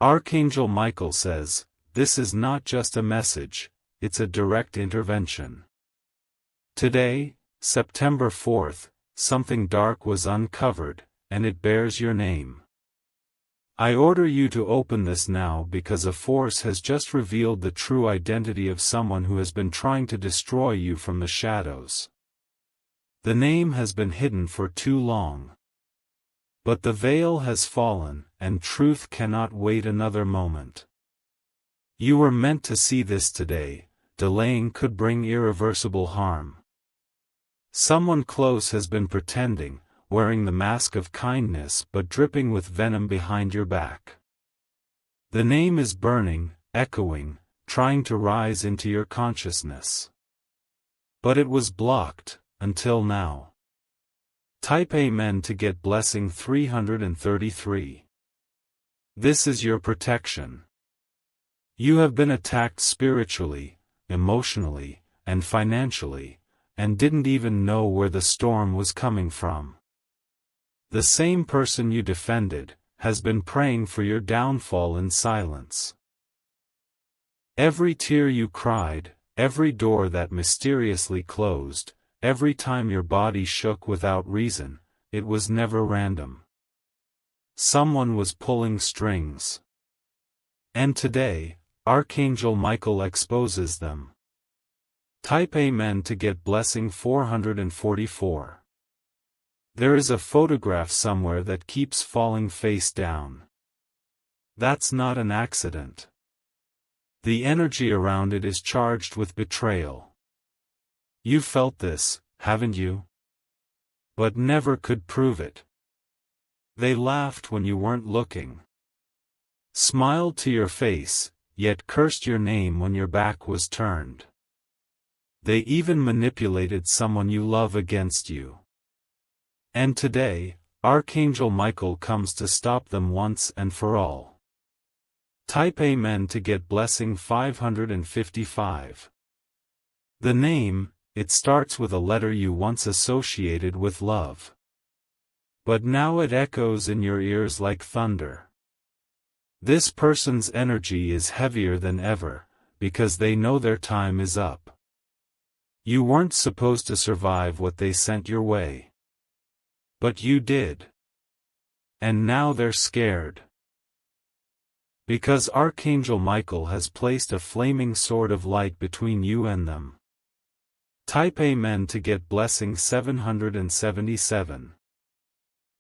Archangel Michael says, this is not just a message, it's a direct intervention. Today, September 4th, something dark was uncovered, and it bears your name. I order you to open this now because a force has just revealed the true identity of someone who has been trying to destroy you from the shadows. The name has been hidden for too long. But the veil has fallen, and truth cannot wait another moment. You were meant to see this today, delaying could bring irreversible harm. Someone close has been pretending, wearing the mask of kindness but dripping with venom behind your back. The name is burning, echoing, trying to rise into your consciousness. But it was blocked, until now. Type Amen to get blessing 333. This is your protection. You have been attacked spiritually, emotionally, and financially, and didn't even know where the storm was coming from. The same person you defended has been praying for your downfall in silence. Every tear you cried, every door that mysteriously closed, every time your body shook without reason, it was never random. Someone was pulling strings. And today, Archangel Michael exposes them. Type Amen to get blessing 444. There is a photograph somewhere that keeps falling face down. That's not an accident. The energy around it is charged with betrayal. You felt this, haven't you? But never could prove it. They laughed when you weren't looking. Smiled to your face, yet cursed your name when your back was turned. They even manipulated someone you love against you. And today, Archangel Michael comes to stop them once and for all. Type Amen to get blessing 555. The name, it starts with a letter you once associated with love. But now it echoes in your ears like thunder. This person's energy is heavier than ever, because they know their time is up. You weren't supposed to survive what they sent your way. But you did. And now they're scared. Because Archangel Michael has placed a flaming sword of light between you and them. Type Amen to get blessing 777.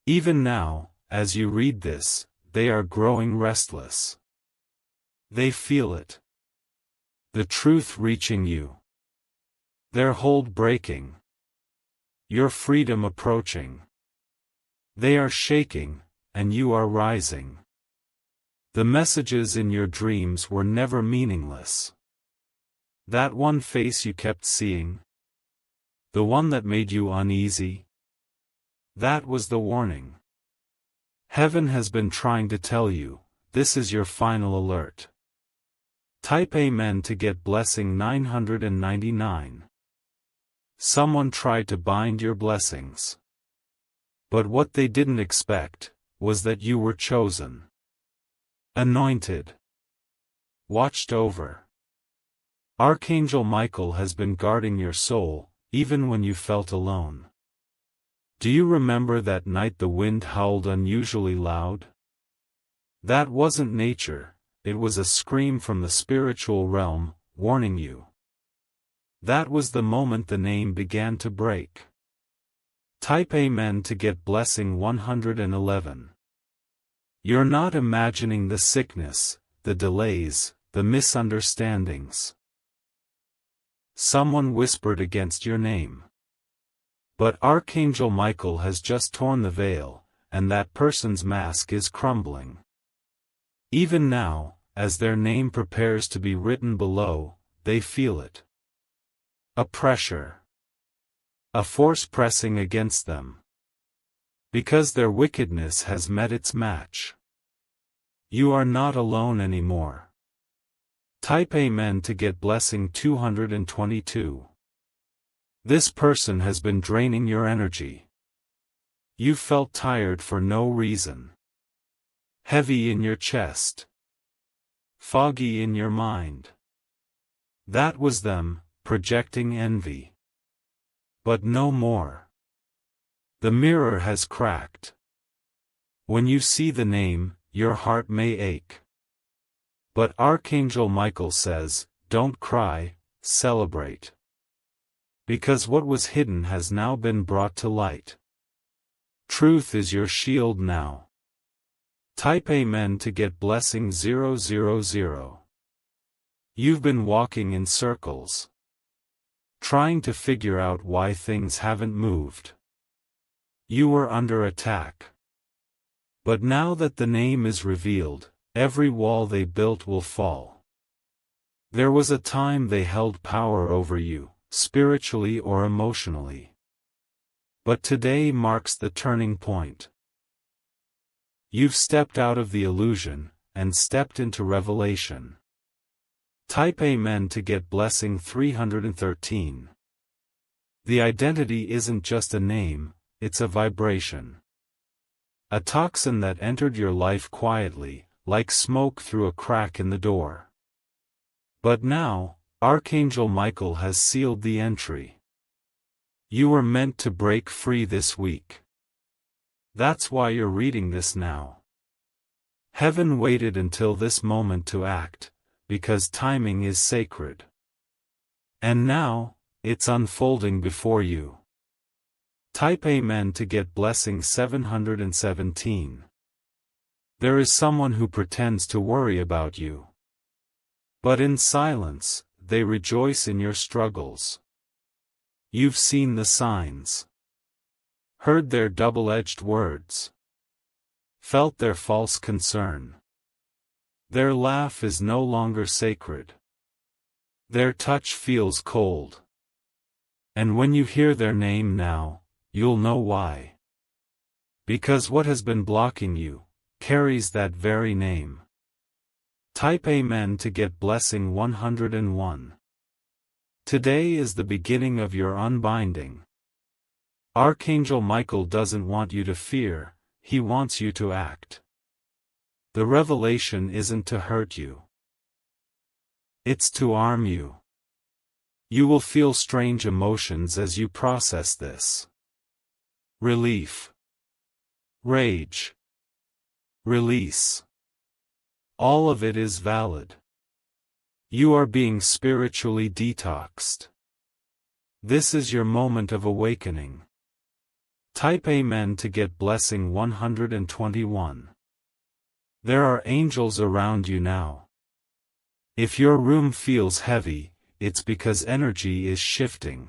Even now, as you read this, they are growing restless. They feel it. The truth reaching you. Their hold breaking. Your freedom approaching. They are shaking, and you are rising. The messages in your dreams were never meaningless. That one face you kept seeing. The one that made you uneasy. That was the warning. Heaven has been trying to tell you, this is your final alert. Type Amen to get blessing 999. Someone tried to bind your blessings. But what they didn't expect, was that you were chosen. Anointed. Watched over. Archangel Michael has been guarding your soul, even when you felt alone. Do you remember that night the wind howled unusually loud? That wasn't nature, it was a scream from the spiritual realm, warning you. That was the moment the name began to break. Type Amen to get blessing 111. You're not imagining the sickness, the delays, the misunderstandings. Someone whispered against your name. But Archangel Michael has just torn the veil, and that person's mask is crumbling. Even now, as their name prepares to be written below, they feel it. A pressure. A force pressing against them. Because their wickedness has met its match. You are not alone anymore. Type Amen to get blessing 222. This person has been draining your energy. You felt tired for no reason. Heavy in your chest. foggy in your mind. That was them, projecting envy. But no more. The mirror has cracked. When you see the name, your heart may ache. But Archangel Michael says, don't cry, celebrate. Because what was hidden has now been brought to light. Truth is your shield now. Type Amen to get blessing 000. You've been walking in circles, trying to figure out why things haven't moved. You were under attack. But now that the name is revealed, every wall they built will fall. There was a time they held power over you, spiritually or emotionally. But today marks the turning point. You've stepped out of the illusion, and stepped into revelation. Type Amen to get blessing 313. The identity isn't just a name, it's a vibration. A toxin that entered your life quietly, like smoke through a crack in the door. But now, Archangel Michael has sealed the entry. You were meant to break free this week. That's why you're reading this now. Heaven waited until this moment to act, because timing is sacred. And now, it's unfolding before you. Type Amen to get blessing 717. There is someone who pretends to worry about you. But in silence, they rejoice in your struggles. You've seen the signs. Heard their double-edged words. Felt their false concern. Their laugh is no longer sacred. Their touch feels cold. And when you hear their name now, you'll know why. Because what has been blocking you carries that very name. Type Amen to get blessing 101. Today is the beginning of your unbinding. Archangel Michael doesn't want you to fear, he wants you to act. The revelation isn't to hurt you. It's to arm you. You will feel strange emotions as you process this. Relief. Rage. Release. All of it is valid. You are being spiritually detoxed. This is your moment of awakening. Type Amen to get blessing 121. There are angels around you now. If your room feels heavy, it's because energy is shifting.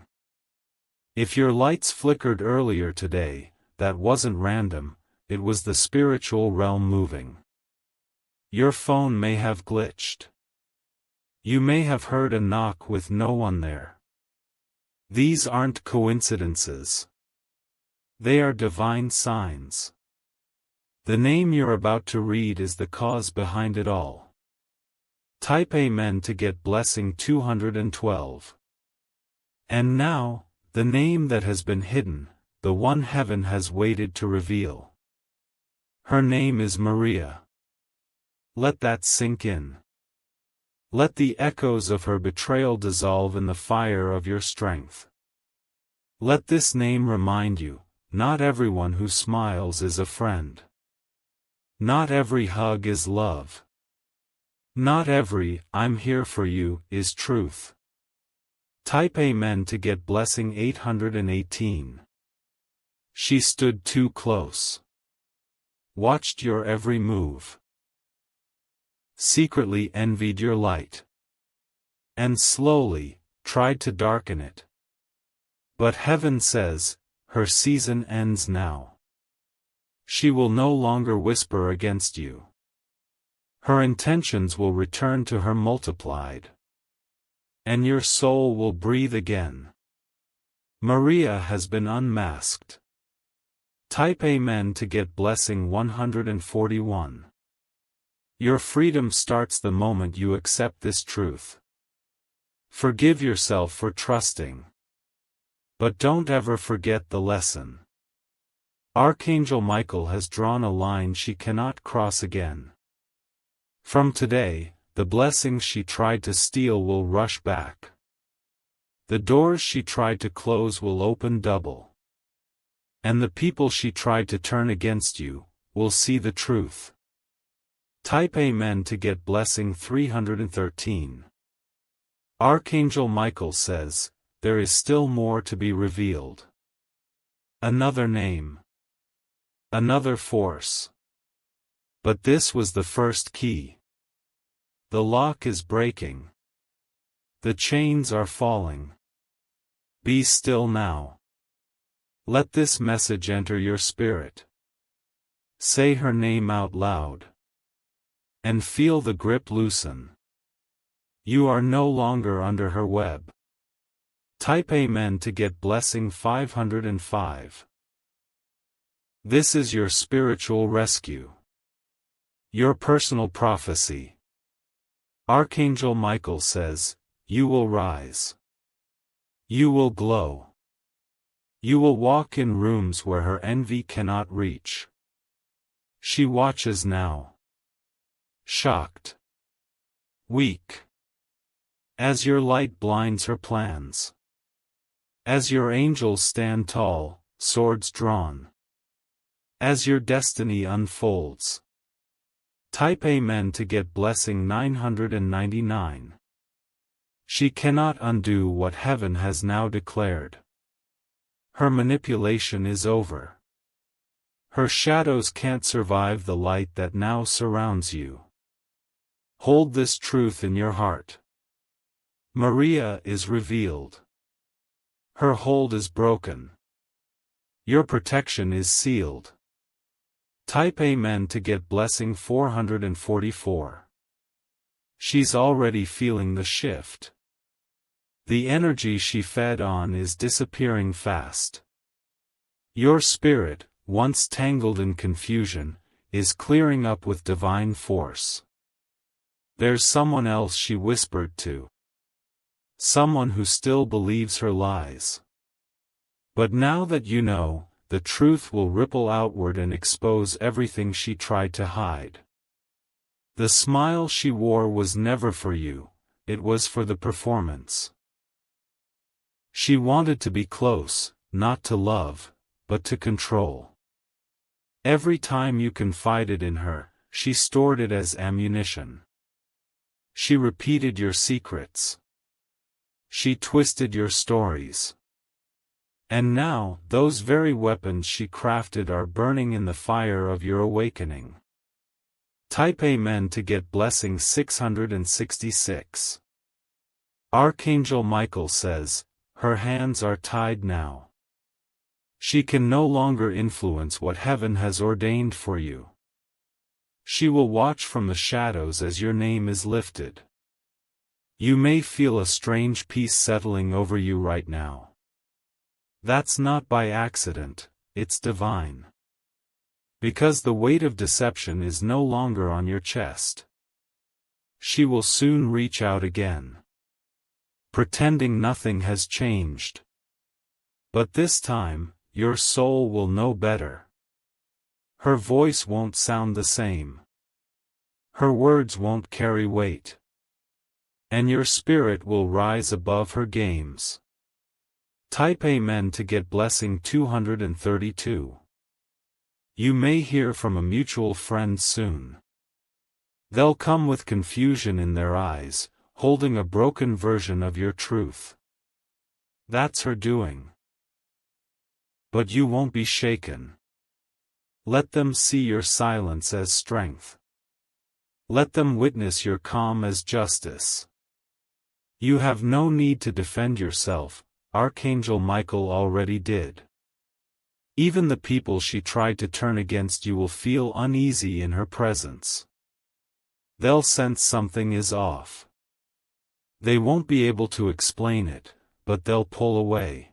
If your lights flickered earlier today, that wasn't random, it was the spiritual realm moving. Your phone may have glitched. You may have heard a knock with no one there. These aren't coincidences. They are divine signs. The name you're about to read is the cause behind it all. Type Amen to get blessing 212. And now, the name that has been hidden, the one heaven has waited to reveal. Her name is Maria. Let that sink in. Let the echoes of her betrayal dissolve in the fire of your strength. Let this name remind you, not everyone who smiles is a friend. Not every hug is love. Not every "I'm here for you" is truth. Type Amen to get blessing 818. She stood too close. Watched your every move. Secretly envied your light. And slowly, tried to darken it. But heaven says, her season ends now. She will no longer whisper against you. Her intentions will return to her multiplied. And your soul will breathe again. Maria has been unmasked. Type Amen to get blessing 141. Your freedom starts the moment you accept this truth. Forgive yourself for trusting. But don't ever forget the lesson. Archangel Michael has drawn a line she cannot cross again. From today, the blessings she tried to steal will rush back. The doors she tried to close will open double. And the people she tried to turn against you will see the truth. Type Amen to get blessing 313. Archangel Michael says, there is still more to be revealed. Another name. Another force. But this was the first key. The lock is breaking. The chains are falling. Be still now. Let this message enter your spirit. Say her name out loud. And feel the grip loosen. You are no longer under her web. Type Amen to get blessing 505. This is your spiritual rescue. Your personal prophecy. Archangel Michael says, you will rise. You will glow. You will walk in rooms where her envy cannot reach. She watches now. Shocked. Weak. As your light blinds her plans. As your angels stand tall, swords drawn. As your destiny unfolds. Type Amen to get blessing 999. She cannot undo what heaven has now declared. Her manipulation is over. Her shadows can't survive the light that now surrounds you. Hold this truth in your heart. Maria is revealed. Her hold is broken. Your protection is sealed. Type Amen to get blessing 444. She's already feeling the shift. The energy she fed on is disappearing fast. Your spirit, once tangled in confusion, is clearing up with divine force. There's someone else she whispered to. Someone who still believes her lies. But now that you know, the truth will ripple outward and expose everything she tried to hide. The smile she wore was never for you, it was for the performance. She wanted to be close, not to love, but to control. Every time you confided in her, she stored it as ammunition. She repeated your secrets. She twisted your stories. And now, those very weapons she crafted are burning in the fire of your awakening. Type Amen to get blessing 666. Archangel Michael says, her hands are tied now. She can no longer influence what heaven has ordained for you. She will watch from the shadows as your name is lifted. You may feel a strange peace settling over you right now. That's not by accident, it's divine. Because the weight of deception is no longer on your chest. She will soon reach out again. Pretending nothing has changed. But this time, your soul will know better. Her voice won't sound the same. Her words won't carry weight. And your spirit will rise above her games. Type Amen to get blessing 232. You may hear from a mutual friend soon. They'll come with confusion in their eyes, holding a broken version of your truth. That's her doing. But you won't be shaken. Let them see your silence as strength. Let them witness your calm as justice. You have no need to defend yourself, Archangel Michael already did. Even the people she tried to turn against you will feel uneasy in her presence. They'll sense something is off. They won't be able to explain it, but they'll pull away.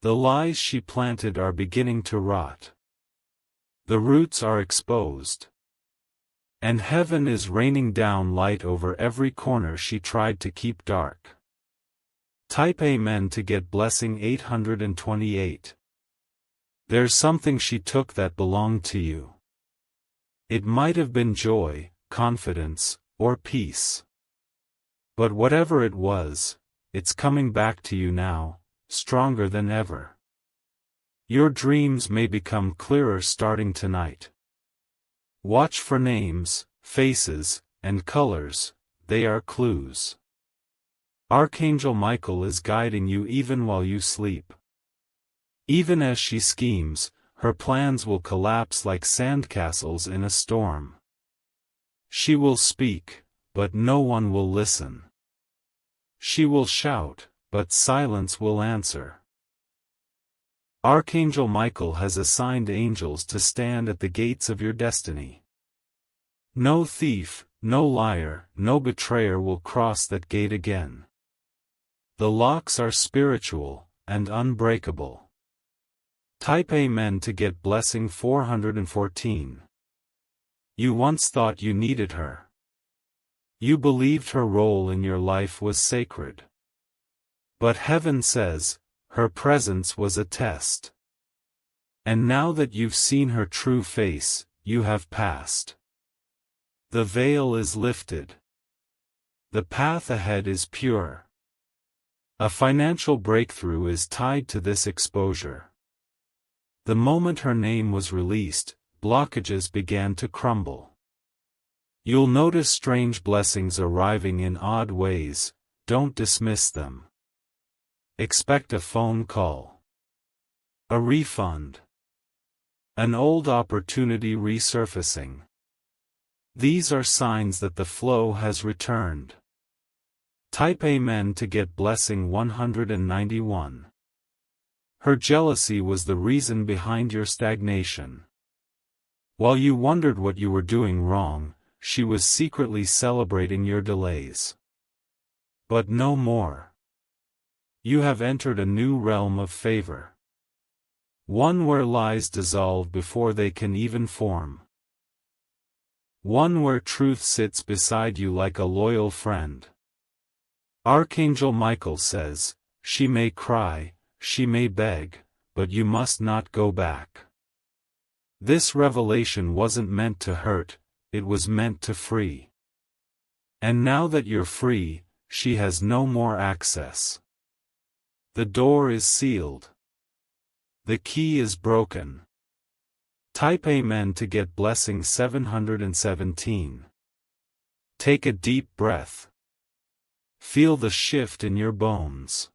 The lies she planted are beginning to rot. The roots are exposed. And heaven is raining down light over every corner she tried to keep dark. Type Amen to get blessing 828. There's something she took that belonged to you. It might have been joy, confidence, or peace. But whatever it was, it's coming back to you now, stronger than ever. Your dreams may become clearer starting tonight. Watch for names, faces, and colors, they are clues. Archangel Michael is guiding you even while you sleep. Even as she schemes, her plans will collapse like sandcastles in a storm. She will speak, but no one will listen. She will shout, but silence will answer. Archangel Michael has assigned angels to stand at the gates of your destiny. No thief, no liar, no betrayer will cross that gate again. The locks are spiritual and unbreakable. Type Amen to get blessing 414. You once thought you needed her. You believed her role in your life was sacred. But heaven says, her presence was a test. And now that you've seen her true face, you have passed. The veil is lifted. The path ahead is pure. A financial breakthrough is tied to this exposure. The moment her name was released, blockages began to crumble. You'll notice strange blessings arriving in odd ways, don't dismiss them. Expect a phone call. A refund. An old opportunity resurfacing. These are signs that the flow has returned. Type Amen to get blessing 191. Her jealousy was the reason behind your stagnation. While you wondered what you were doing wrong, she was secretly celebrating your delays. But no more. You have entered a new realm of favor. One where lies dissolve before they can even form. One where truth sits beside you like a loyal friend. Archangel Michael says, she may cry, she may beg, but you must not go back. This revelation wasn't meant to hurt, it was meant to free. And now that you're free, she has no more access. The door is sealed. The key is broken. Type Amen to get blessing 717. Take a deep breath. Feel the shift in your bones.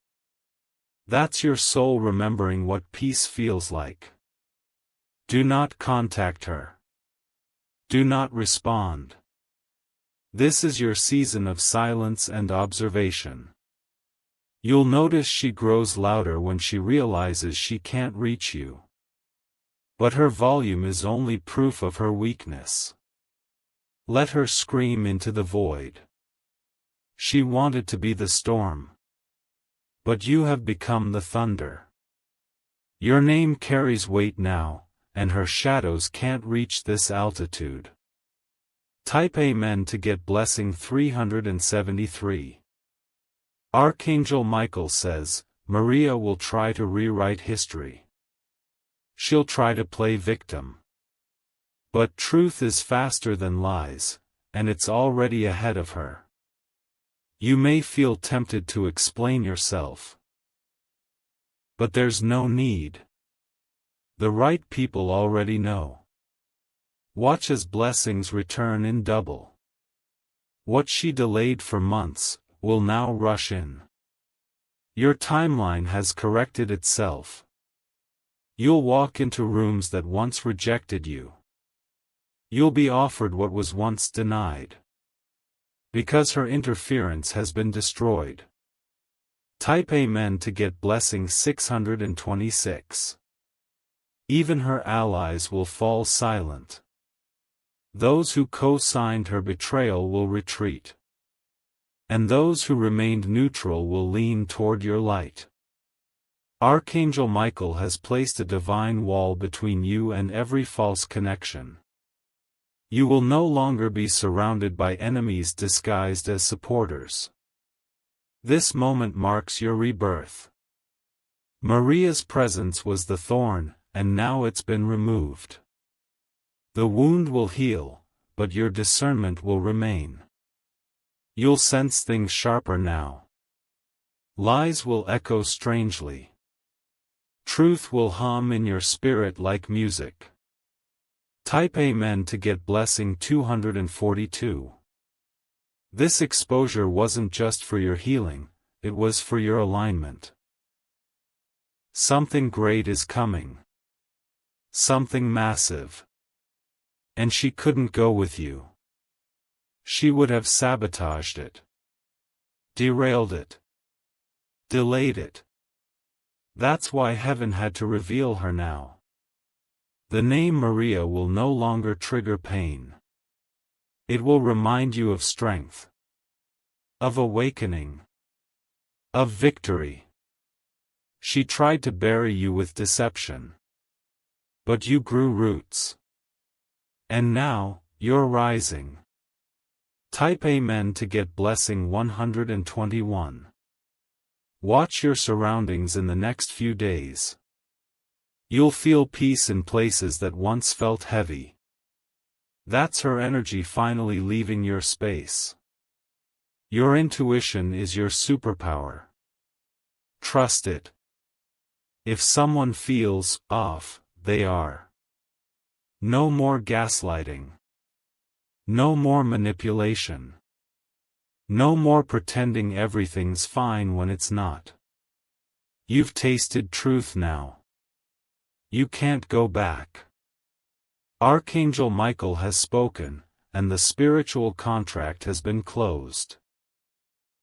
That's your soul remembering what peace feels like. Do not contact her. Do not respond. This is your season of silence and observation. You'll notice she grows louder when she realizes she can't reach you. But her volume is only proof of her weakness. Let her scream into the void. She wanted to be the storm. But you have become the thunder. Your name carries weight now, and her shadows can't reach this altitude. Type Amen to get blessing 373. Archangel Michael says, Maria will try to rewrite history. She'll try to play victim. But truth is faster than lies, and it's already ahead of her. You may feel tempted to explain yourself. But there's no need. The right people already know. Watch as blessings return in double. What she delayed for months will now rush in. Your timeline has corrected itself. You'll walk into rooms that once rejected you. You'll be offered what was once denied. Because her interference has been destroyed. Type Amen to get blessing 626. Even her allies will fall silent. Those who co-signed her betrayal will retreat. And those who remained neutral will lean toward your light. Archangel Michael has placed a divine wall between you and every false connection. You will no longer be surrounded by enemies disguised as supporters. This moment marks your rebirth. Maria's presence was the thorn, and now it's been removed. The wound will heal, but your discernment will remain. You'll sense things sharper now. Lies will echo strangely. Truth will hum in your spirit like music. Type Amen to get blessing 242. This exposure wasn't just for your healing, it was for your alignment. Something great is coming. Something massive. And she couldn't go with you. She would have sabotaged it. Derailed it. Delayed it. That's why heaven had to reveal her now. The name Maria will no longer trigger pain. It will remind you of strength. Of awakening. Of victory. She tried to bury you with deception. But you grew roots. And now, you're rising. Type Amen to get blessing 121. Watch your surroundings in the next few days. You'll feel peace in places that once felt heavy. That's her energy finally leaving your space. Your intuition is your superpower. Trust it. If someone feels off, they are. No more gaslighting. No more manipulation. No more pretending everything's fine when it's not. You've tasted truth now. You can't go back. Archangel Michael has spoken, and the spiritual contract has been closed.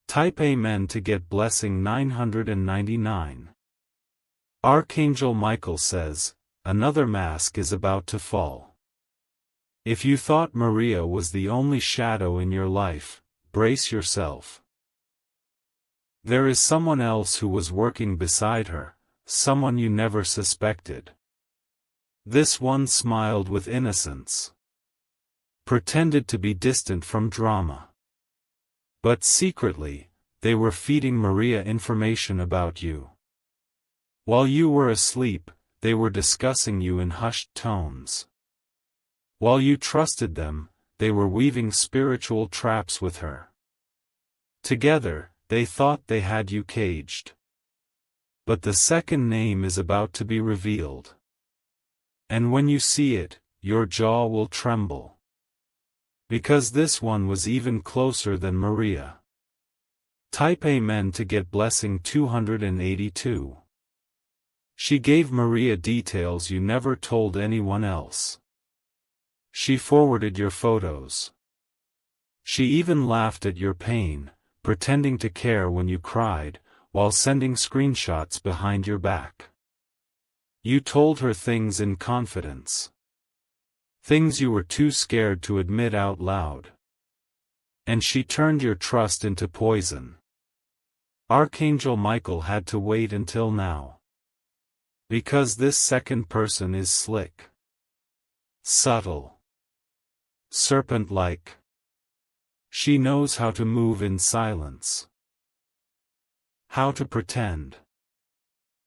Type Amen to get blessing 999. Archangel Michael says, another mask is about to fall. If you thought Maria was the only shadow in your life, brace yourself. There is someone else who was working beside her, someone you never suspected. This one smiled with innocence. Pretended to be distant from drama. But secretly, they were feeding Maria information about you. While you were asleep, they were discussing you in hushed tones. While you trusted them, they were weaving spiritual traps with her. Together, they thought they had you caged. But the second name is about to be revealed. And when you see it, your jaw will tremble. Because this one was even closer than Maria. Type Amen to get blessing 282. She gave Maria details you never told anyone else. She forwarded your photos. She even laughed at your pain, pretending to care when you cried, while sending screenshots behind your back. You told her things in confidence. Things you were too scared to admit out loud. And she turned your trust into poison. Archangel Michael had to wait until now. Because this second person is slick. Subtle. Serpent-like. She knows how to move in silence. How to pretend.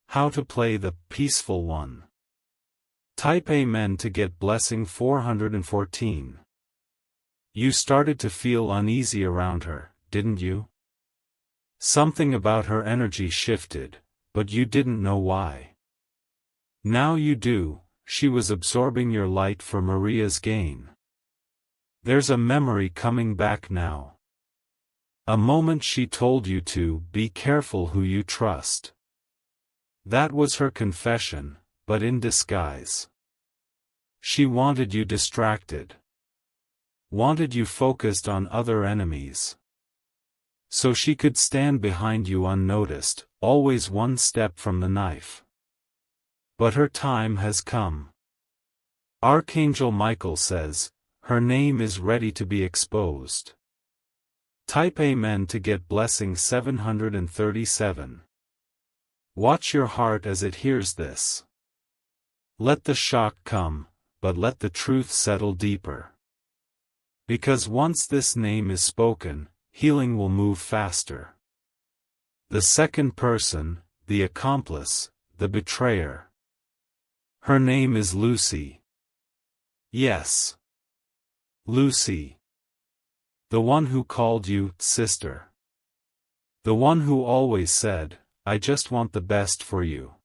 How to play the peaceful one. Type Amen to get blessing 414. You started to feel uneasy around her, didn't you? Something about her energy shifted, but you didn't know why. Now you do, she was absorbing your light for Maria's gain. There's a memory coming back now. A moment she told you to be careful who you trust. That was her confession, but in disguise. She wanted you distracted. Wanted you focused on other enemies. So she could stand behind you unnoticed, always one step from the knife. But her time has come. Archangel Michael says, her name is ready to be exposed. Type Amen to get blessing 737. Watch your heart as it hears this. Let the shock come, but let the truth settle deeper. Because once this name is spoken, healing will move faster. The second person, the accomplice, the betrayer. Her name is Lucy. Yes. Lucy. The one who called you sister. The one who always said, I just want the best for you.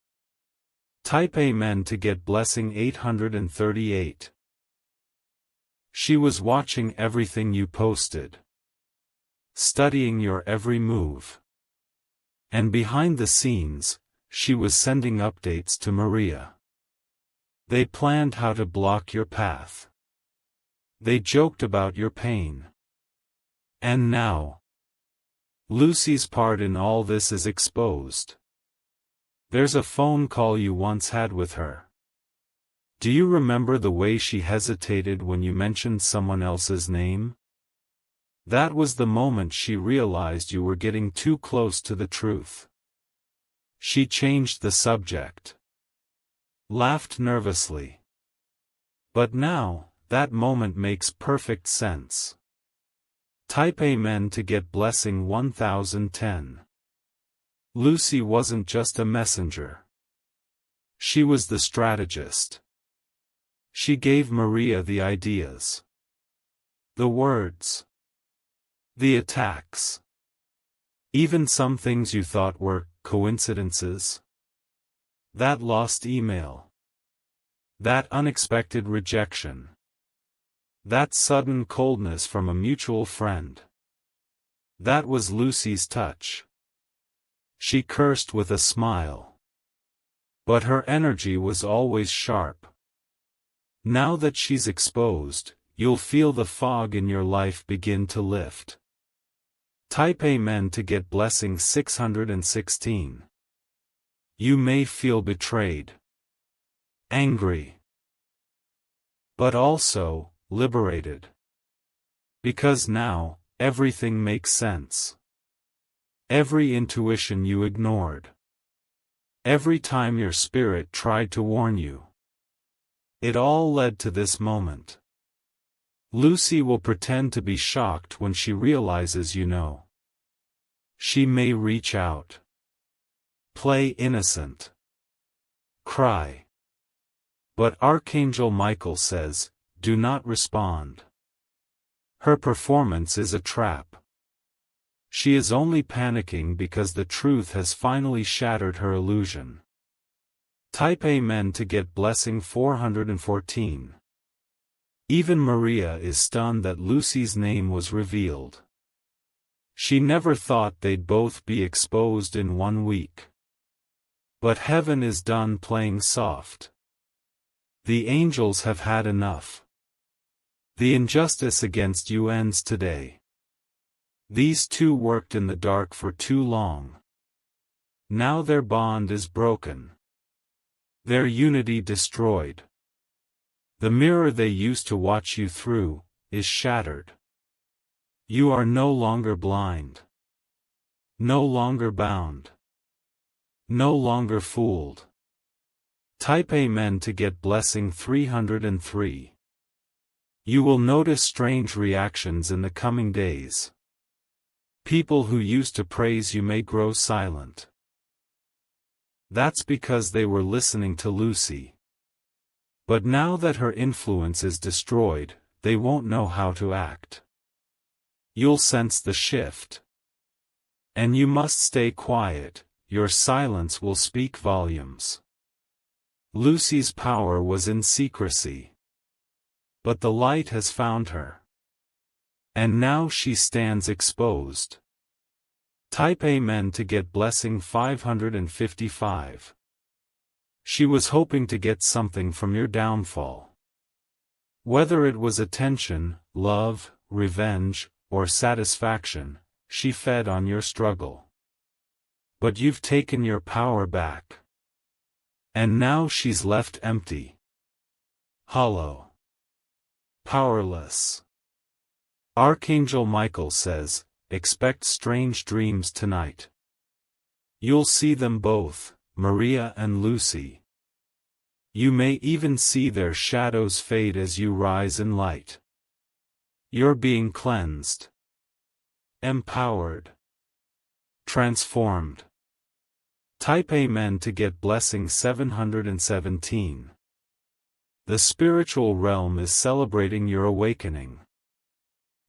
Type Amen to get blessing 838. She was watching everything you posted, studying your every move. And behind the scenes, she was sending updates to Maria. They planned how to block your path. They joked about your pain. And now, Lucy's part in all this is exposed. There's a phone call you once had with her. Do you remember the way she hesitated when you mentioned someone else's name? That was the moment she realized you were getting too close to the truth. She changed the subject. Laughed nervously. But now, that moment makes perfect sense. Type Amen to get blessing 1010. Lucy wasn't just a messenger. She was the strategist. She gave Maria the ideas, the words, the attacks. Even some things you thought were coincidences. That lost email. That unexpected rejection. That sudden coldness from a mutual friend. That was Lucy's touch. She cursed with a smile. But her energy was always sharp. Now that she's exposed, you'll feel the fog in your life begin to lift. Type Amen to get blessing 616. You may feel betrayed, angry, but also liberated. Because now, everything makes sense. Every intuition you ignored. Every time your spirit tried to warn you. It all led to this moment. Lucy will pretend to be shocked when she realizes you know. She may reach out. Play innocent. Cry. But Archangel Michael says, do not respond. Her performance is a trap. She is only panicking because the truth has finally shattered her illusion. Type Amen to get blessing 414. Even Maria is stunned that Lucy's name was revealed. She never thought they'd both be exposed in 1 week. But heaven is done playing soft. The angels have had enough. The injustice against you ends today. These two worked in the dark for too long. Now their bond is broken. Their unity destroyed. The mirror they used to watch you through is shattered. You are no longer blind. No longer bound. No longer fooled. Type Amen to get blessing 303. You will notice strange reactions in the coming days. People who used to praise you may grow silent. That's because they were listening to Lucy. But now that her influence is destroyed, they won't know how to act. You'll sense the shift. And you must stay quiet, your silence will speak volumes. Lucy's power was in secrecy. But the light has found her. And now she stands exposed. Type Amen to get blessing 555. She was hoping to get something from your downfall. Whether it was attention, love, revenge, or satisfaction, she fed on your struggle. But you've taken your power back. And now she's left empty. Hollow. Powerless. Archangel Michael says, expect strange dreams tonight. You'll see them both, Maria and Lucy. You may even see their shadows fade as you rise in light. You're being cleansed. Empowered. Transformed. Type Amen to get blessing 717. The spiritual realm is celebrating your awakening.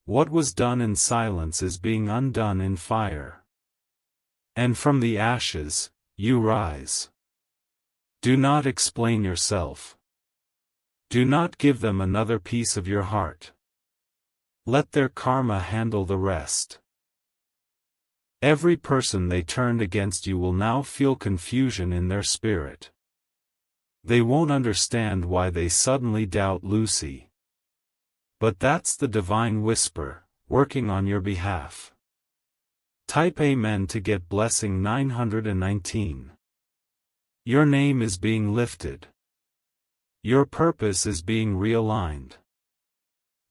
What was done in silence is being undone in fire. And from the ashes, you rise. Do not explain yourself. Do not give them another piece of your heart. Let their karma handle the rest. Every person they turned against you will now feel confusion in their spirit. They won't understand why they suddenly doubt Lucy. But that's the divine whisper, working on your behalf. Type Amen to get blessing 919. Your name is being lifted. Your purpose is being realigned.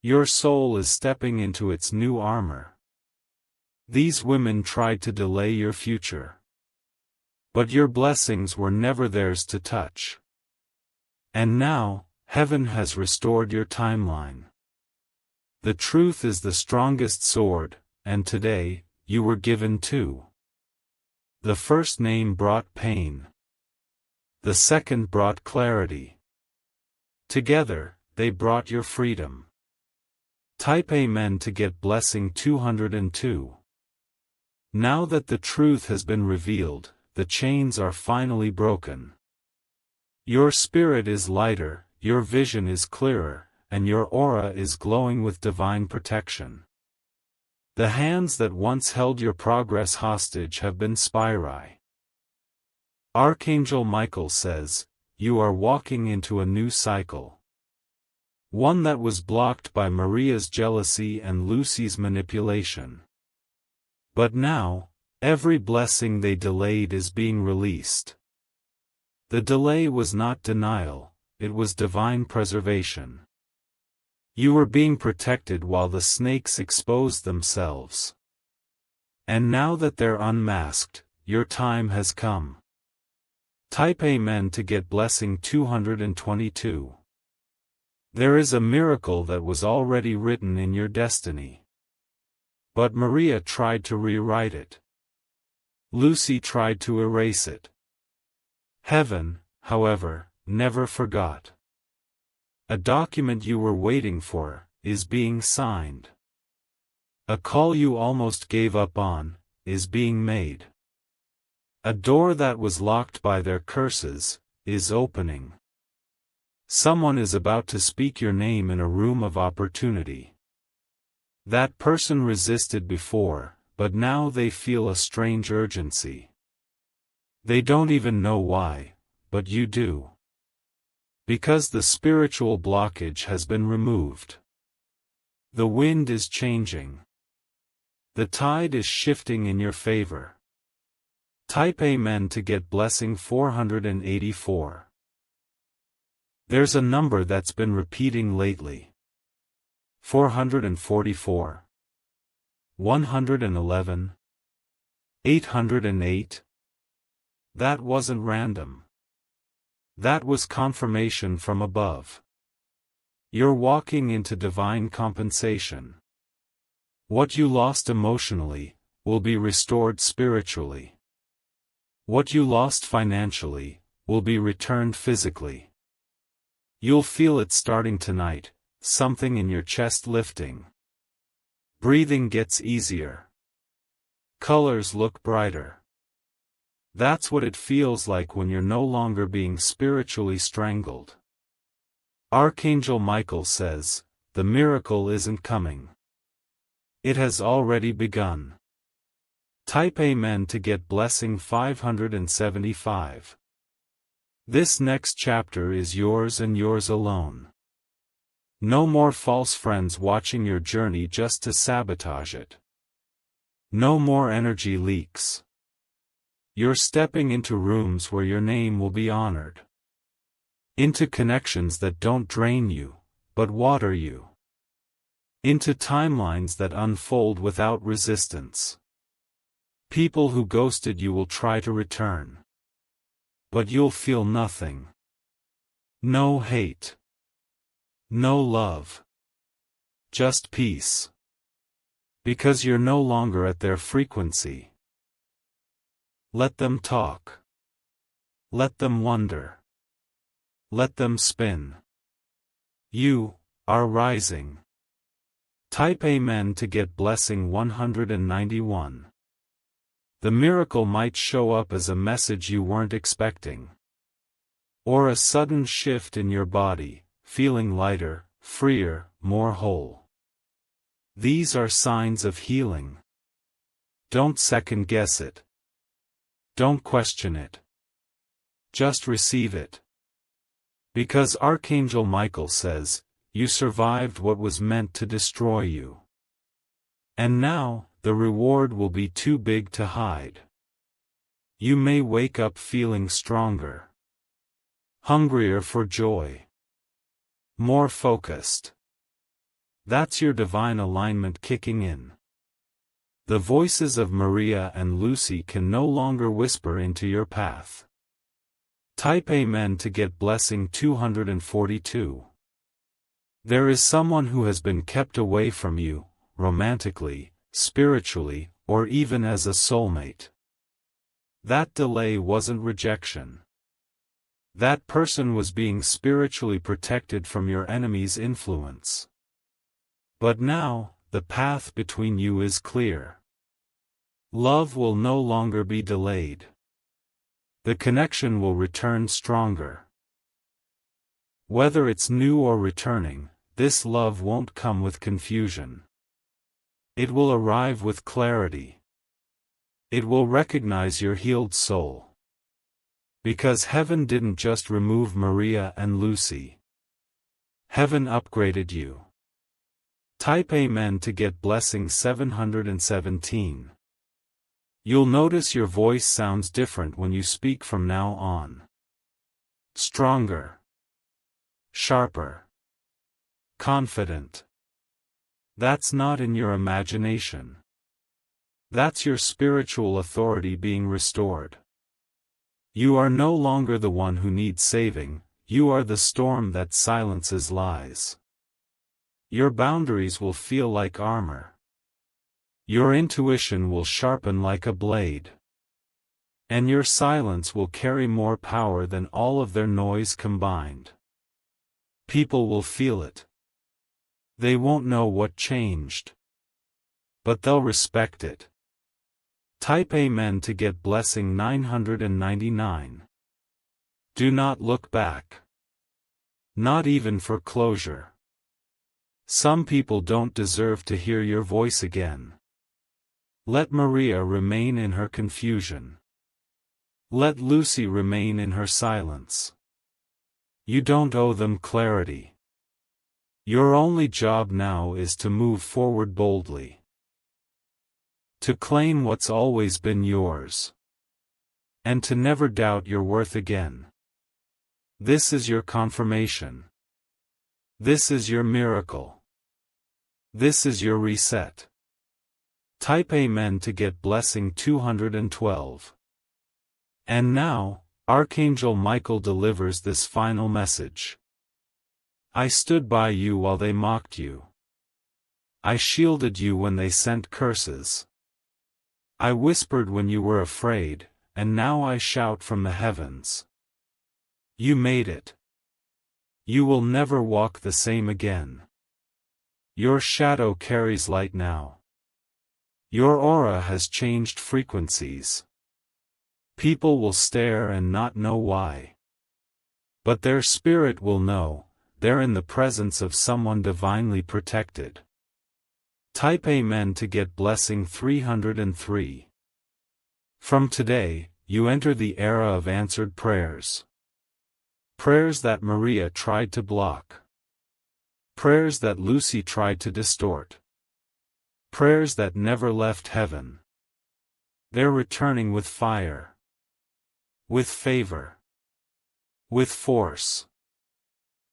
Your soul is stepping into its new armor. These women tried to delay your future. But your blessings were never theirs to touch. And now, heaven has restored your timeline. The truth is the strongest sword, and today, you were given two. The first name brought pain. The second brought clarity. Together, they brought your freedom. Type Amen to get blessing 202. Now that the truth has been revealed, the chains are finally broken. Your spirit is lighter, your vision is clearer, and your aura is glowing with divine protection. The hands that once held your progress hostage have been spirai. Archangel Michael says, you are walking into a new cycle. One that was blocked by Maria's jealousy and Lucy's manipulation. But now, every blessing they delayed is being released. The delay was not denial, it was divine preservation. You were being protected while the snakes exposed themselves. And now that they're unmasked, your time has come. Type Amen to get blessing 222. There is a miracle that was already written in your destiny. But Maria tried to rewrite it. Lucy tried to erase it. Heaven, however, never forgot. A document you were waiting for is being signed. A call you almost gave up on is being made. A door that was locked by their curses is opening. Someone is about to speak your name in a room of opportunity. That person resisted before, but now they feel a strange urgency. They don't even know why, but you do. Because the spiritual blockage has been removed. The wind is changing. The tide is shifting in your favor. Type Amen to get blessing 484. There's a number that's been repeating lately. 444. 111. 808. That wasn't random. That was confirmation from above. You're walking into divine compensation. What you lost emotionally will be restored spiritually. What you lost financially will be returned physically. You'll feel it starting tonight, something in your chest lifting. Breathing gets easier. Colors look brighter. That's what it feels like when you're no longer being spiritually strangled. Archangel Michael says, the miracle isn't coming. It has already begun. Type Amen to get blessing 575. This next chapter is yours and yours alone. No more false friends watching your journey just to sabotage it. No more energy leaks. You're stepping into rooms where your name will be honored. Into connections that don't drain you, but water you. Into timelines that unfold without resistance. People who ghosted you will try to return. But you'll feel nothing. No hate. No love. Just peace. Because you're no longer at their frequency. Let them talk. Let them wonder. Let them spin. You are rising. Type Amen to get blessing 191. The miracle might show up as a message you weren't expecting. Or a sudden shift in your body, feeling lighter, freer, more whole. These are signs of healing. Don't second guess it. Don't question it. Just receive it. Because Archangel Michael says, you survived what was meant to destroy you. And now, the reward will be too big to hide. You may wake up feeling stronger. Hungrier for joy. More focused. That's your divine alignment kicking in. The voices of Maria and Lucy can no longer whisper into your path. Type Amen to get blessing 242. There is someone who has been kept away from you, romantically, spiritually, or even as a soulmate. That delay wasn't rejection. That person was being spiritually protected from your enemy's influence. But now, the path between you is clear. Love will no longer be delayed. The connection will return stronger. Whether it's new or returning, this love won't come with confusion. It will arrive with clarity. It will recognize your healed soul. Because heaven didn't just remove Maria and Lucy. Heaven upgraded you. Type Amen to get blessing 717. You'll notice your voice sounds different when you speak from now on. Stronger. Sharper. Confident. That's not in your imagination. That's your spiritual authority being restored. You are no longer the one who needs saving, you are the storm that silences lies. Your boundaries will feel like armor. Your intuition will sharpen like a blade. And your silence will carry more power than all of their noise combined. People will feel it. They won't know what changed. But they'll respect it. Type Amen to get blessing 999. Do not look back. Not even for closure. Some people don't deserve to hear your voice again. Let Maria remain in her confusion. Let Lucy remain in her silence. You don't owe them clarity. Your only job now is to move forward boldly. To claim what's always been yours. And to never doubt your worth again. This is your confirmation. This is your miracle. This is your reset. Type Amen to get blessing 212. And now, Archangel Michael delivers this final message. I stood by you while they mocked you. I shielded you when they sent curses. I whispered when you were afraid, and now I shout from the heavens. You made it. You will never walk the same again. Your shadow carries light now. Your aura has changed frequencies. People will stare and not know why. But their spirit will know, they're in the presence of someone divinely protected. Type Amen to get blessing 303. From today, you enter the era of answered prayers. Prayers that Maria tried to block. Prayers that Lucy tried to distort. Prayers that never left heaven. They're returning with fire. With favor. With force.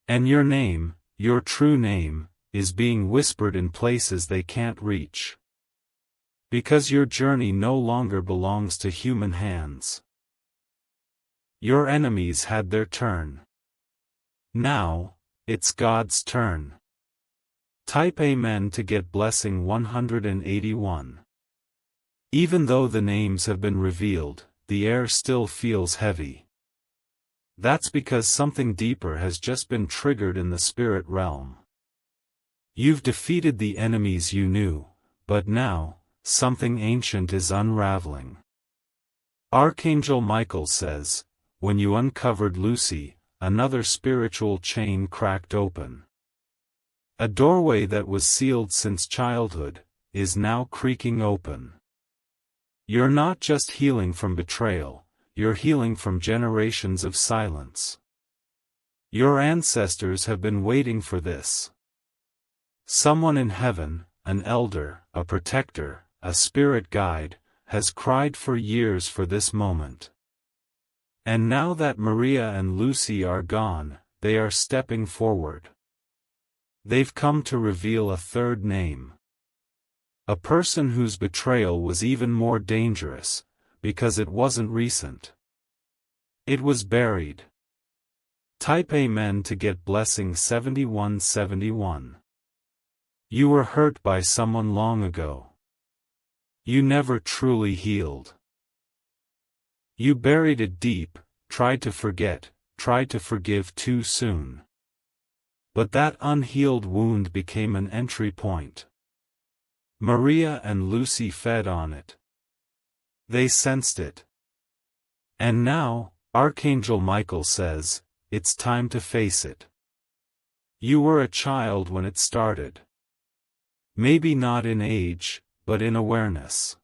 And your name, your true name, is being whispered in places they can't reach. Because your journey no longer belongs to human hands. Your enemies had their turn. Now, it's God's turn. Type Amen to get blessing 181. Even though the names have been revealed, the air still feels heavy. That's because something deeper has just been triggered in the spirit realm. You've defeated the enemies you knew, but now, something ancient is unraveling. Archangel Michael says, when you uncovered Lucy, another spiritual chain cracked open. A doorway that was sealed since childhood is now creaking open. You're not just healing from betrayal, you're healing from generations of silence. Your ancestors have been waiting for this. Someone in heaven, an elder, a protector, a spirit guide, has cried for years for this moment. And now that Maria and Lucy are gone, they are stepping forward. They've come to reveal a third name. A person whose betrayal was even more dangerous, because it wasn't recent. It was buried. Type Amen to get blessing 7171. You were hurt by someone long ago. You never truly healed. You buried it deep, tried to forget, tried to forgive too soon. But that unhealed wound became an entry point. Maria and Lucy fed on it. They sensed it. And now, Archangel Michael says, it's time to face it. You were a child when it started. Maybe not in age, but in awareness.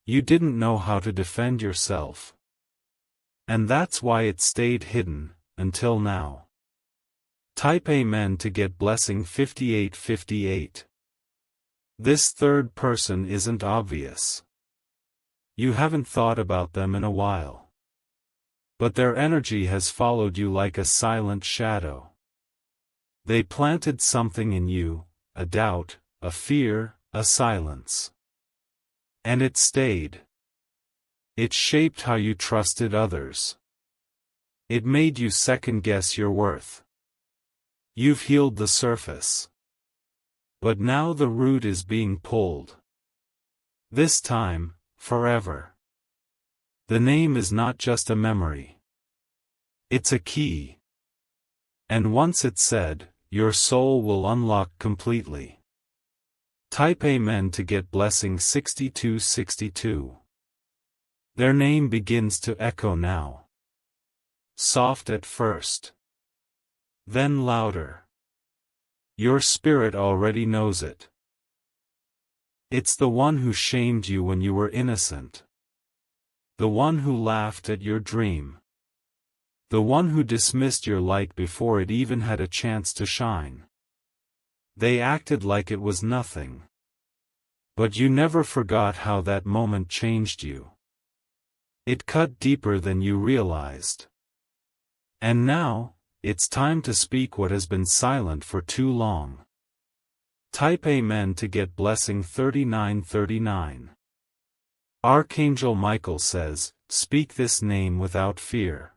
You didn't know how to defend yourself. And that's why it stayed hidden, until now. Type Amen to get blessing 5858. This third person isn't obvious. You haven't thought about them in a while. But their energy has followed you like a silent shadow. They planted something in you, a doubt, a fear, a silence. And it stayed. It shaped how you trusted others. It made you second-guess your worth. You've healed the surface. But now the root is being pulled. This time, forever. The name is not just a memory. It's a key. And once it's said, your soul will unlock completely. Type Amen to get blessing 6262. Their name begins to echo now. Soft at first. Then louder. Your spirit already knows it. It's the one who shamed you when you were innocent. The one who laughed at your dream. The one who dismissed your light before it even had a chance to shine. They acted like it was nothing. But you never forgot how that moment changed you. It cut deeper than you realized. And now, it's time to speak what has been silent for too long. Type Amen to get blessing 3939. Archangel Michael says, speak this name without fear.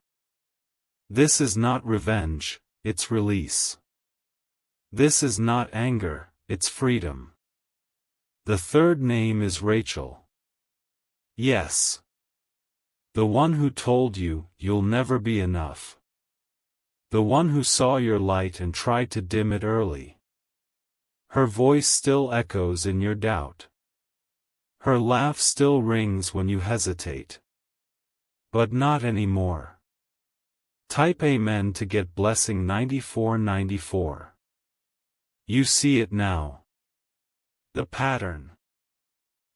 This is not revenge, it's release. This is not anger, it's freedom. The third name is Rachel. Yes. The one who told you, you'll never be enough. The one who saw your light and tried to dim it early. Her voice still echoes in your doubt. Her laugh still rings when you hesitate. But not anymore. Type Amen to get blessing 9494. You see it now. The pattern.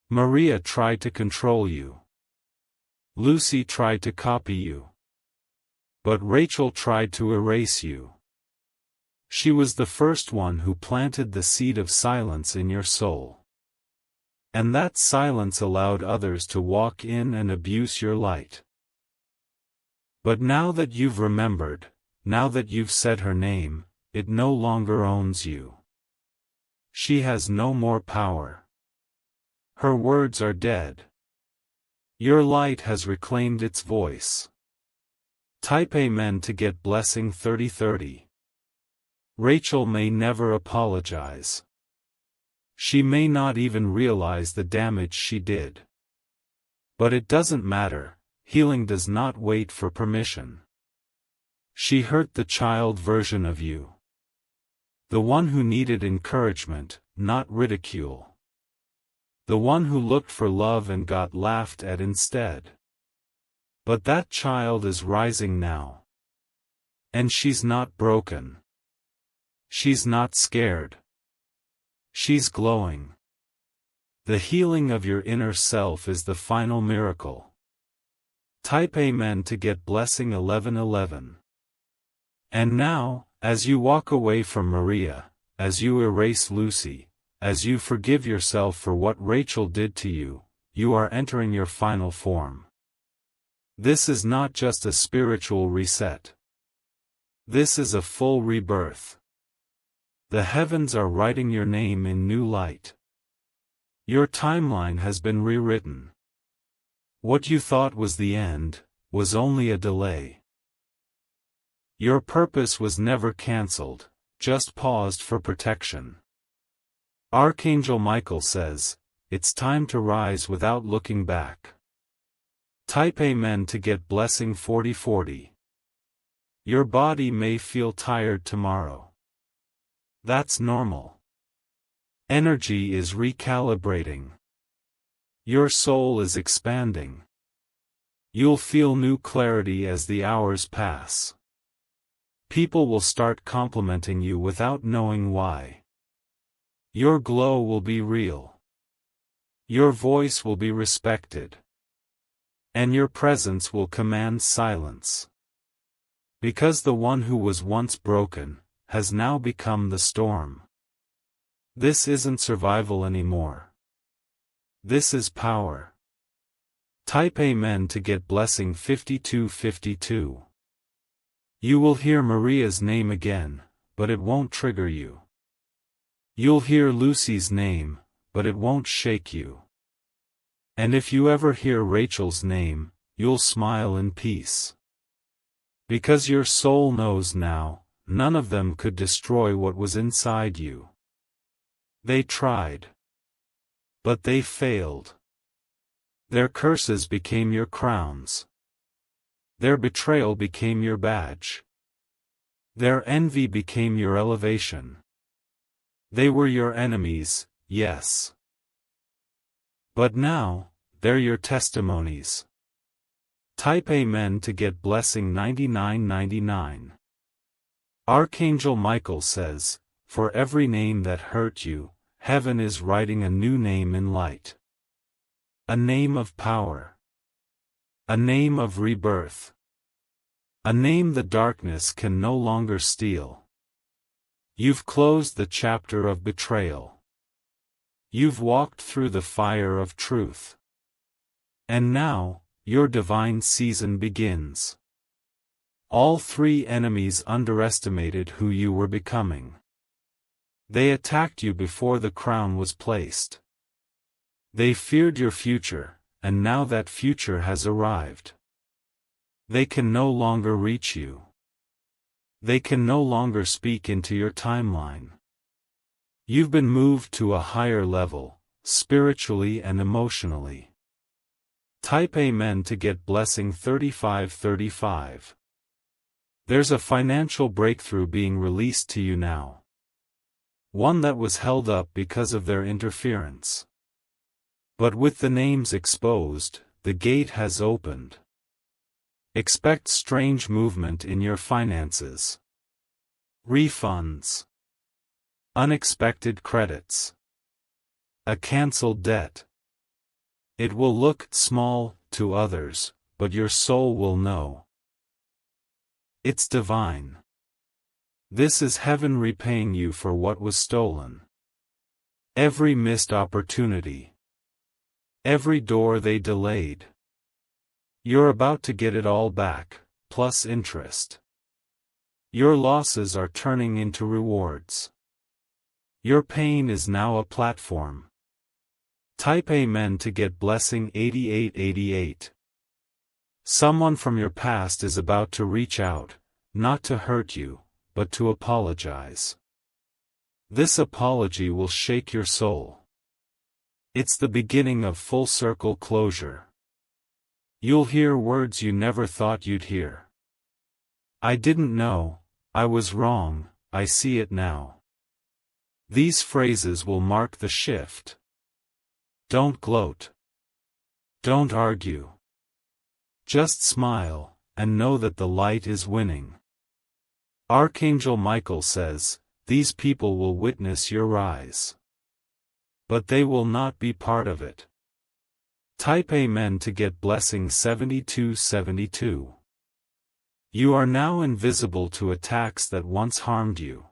Maria tried to control you. Lucy tried to copy you. But Rachel tried to erase you. She was the first one who planted the seed of silence in your soul. And that silence allowed others to walk in and abuse your light. But now that you've remembered, now that you've said her name, it no longer owns you. She has no more power. Her words are dead. Your light has reclaimed its voice. Type Amen to get blessing 3030. Rachel may never apologize. She may not even realize the damage she did. But it doesn't matter, healing does not wait for permission. She hurt the child version of you. The one who needed encouragement, not ridicule. The one who looked for love and got laughed at instead. But that child is rising now. And she's not broken. She's not scared. She's glowing. The healing of your inner self is the final miracle. Type Amen to get blessing 1111. And now, as you walk away from Maria, as you erase Lucy, as you forgive yourself for what Rachel did to you, you are entering your final form. This is not just a spiritual reset. This is a full rebirth. The heavens are writing your name in new light. Your timeline has been rewritten. What you thought was the end, was only a delay. Your purpose was never cancelled, just paused for protection. Archangel Michael says, it's time to rise without looking back. Type Amen to get blessing 4040. Your body may feel tired tomorrow. That's normal. Energy is recalibrating. Your soul is expanding. You'll feel new clarity as the hours pass. People will start complimenting you without knowing why. Your glow will be real. Your voice will be respected. And your presence will command silence. Because the one who was once broken, has now become the storm. This isn't survival anymore. This is power. Type Amen to get blessing 5252. You will hear Maria's name again, but it won't trigger you. You'll hear Lucy's name, but it won't shake you. And if you ever hear Rachel's name, you'll smile in peace. Because your soul knows now, none of them could destroy what was inside you. They tried. But they failed. Their curses became your crowns. Their betrayal became your badge. Their envy became your elevation. They were your enemies, yes. But now, they're your testimonies. Type Amen to get blessing 9999. Archangel Michael says, for every name that hurt you, heaven is writing a new name in light. A name of power. A name of rebirth. A name the darkness can no longer steal. You've closed the chapter of betrayal. You've walked through the fire of truth. And now, your divine season begins. All three enemies underestimated who you were becoming. They attacked you before the crown was placed. They feared your future, and now that future has arrived. They can no longer reach you. They can no longer speak into your timeline. You've been moved to a higher level, spiritually and emotionally. Type Amen to get blessing 3535. There's a financial breakthrough being released to you now. One that was held up because of their interference. But with the names exposed, the gate has opened. Expect strange movement in your finances. Refunds. Unexpected credits. A cancelled debt. It will look small to others, but your soul will know. It's divine. This is heaven repaying you for what was stolen. Every missed opportunity. Every door they delayed. You're about to get it all back, plus interest. Your losses are turning into rewards. Your pain is now a platform. Type Amen to get blessing 8888. Someone from your past is about to reach out, not to hurt you, but to apologize. This apology will shake your soul. It's the beginning of full circle closure. You'll hear words you never thought you'd hear. I didn't know, I was wrong, I see it now. These phrases will mark the shift. Don't gloat. Don't argue. Just smile, and know that the light is winning. Archangel Michael says, these people will witness your rise. But they will not be part of it. Type Amen to get blessing 7272. You are now invisible to attacks that once harmed you.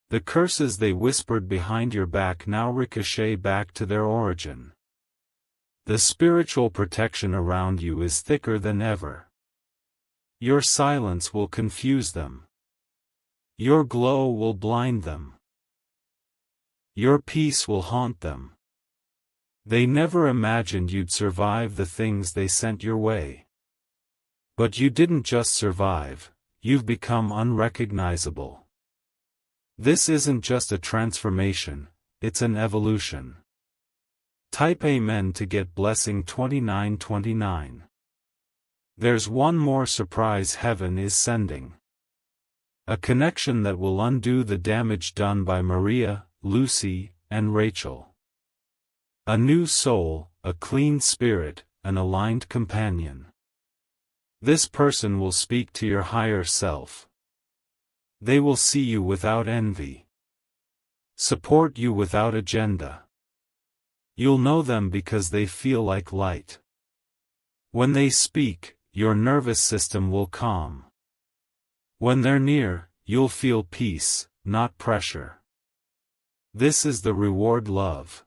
The curses they whispered behind your back now ricochet back to their origin. The spiritual protection around you is thicker than ever. Your silence will confuse them. Your glow will blind them. Your peace will haunt them. They never imagined you'd survive the things they sent your way. But you didn't just survive, you've become unrecognizable. This isn't just a transformation, it's an evolution. Type Amen to get blessing 2929. There's one more surprise heaven is sending. A connection that will undo the damage done by Maria, Lucy, and Rachel. A new soul, a clean spirit, an aligned companion. This person will speak to your higher self. They will see you without envy. Support you without agenda. You'll know them because they feel like light. When they speak, your nervous system will calm. When they're near, you'll feel peace, not pressure. This is the reward love.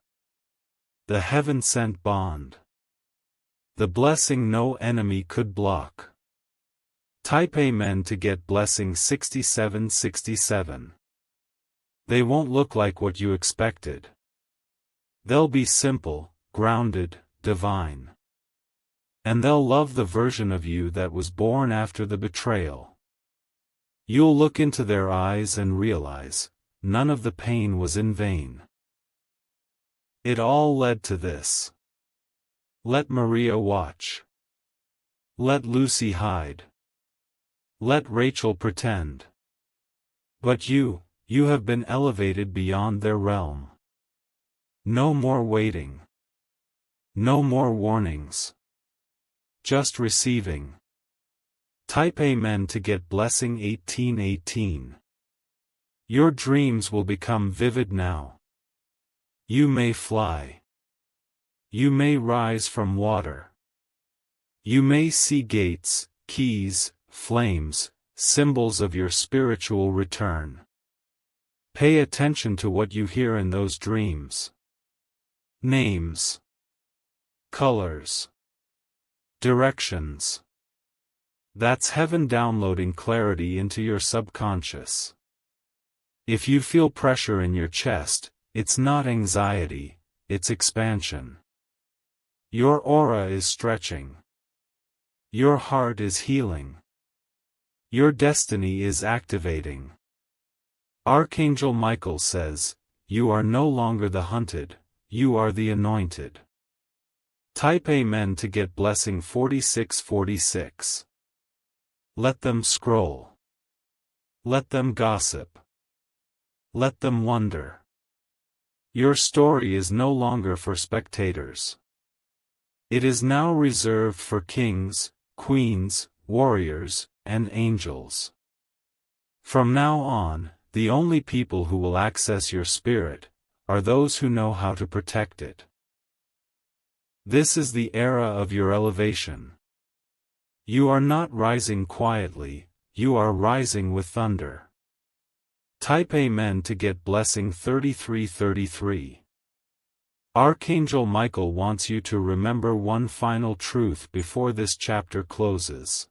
The heaven-sent bond. The blessing no enemy could block. Type Amen to get blessing 6767. They won't look like what you expected. They'll be simple, grounded, divine. And they'll love the version of you that was born after the betrayal. You'll look into their eyes and realize, none of the pain was in vain. It all led to this. Let Maria watch. Let Lucy hide. Let Rachel pretend. But you have been elevated beyond their realm. No more waiting. No more warnings. Just receiving. Type Amen to get blessing 1818. Your dreams will become vivid now. You may fly. You may rise from water. You may see gates, keys, flames, symbols of your spiritual return. Pay attention to what you hear in those dreams. Names. Colors. Directions. That's heaven downloading clarity into your subconscious. If you feel pressure in your chest, it's not anxiety, it's expansion. Your aura is stretching. Your heart is healing. Your destiny is activating. Archangel Michael says, you are no longer the hunted, you are the anointed. Type Amen to get blessing 4646. Let them scroll. Let them gossip. Let them wonder. Your story is no longer for spectators. It is now reserved for kings, queens, warriors, and angels. From now on, the only people who will access your spirit are those who know how to protect it. This is the era of your elevation. You are not rising quietly, you are rising with thunder. Type Amen to get blessing 3333. Archangel Michael wants you to remember one final truth before this chapter closes.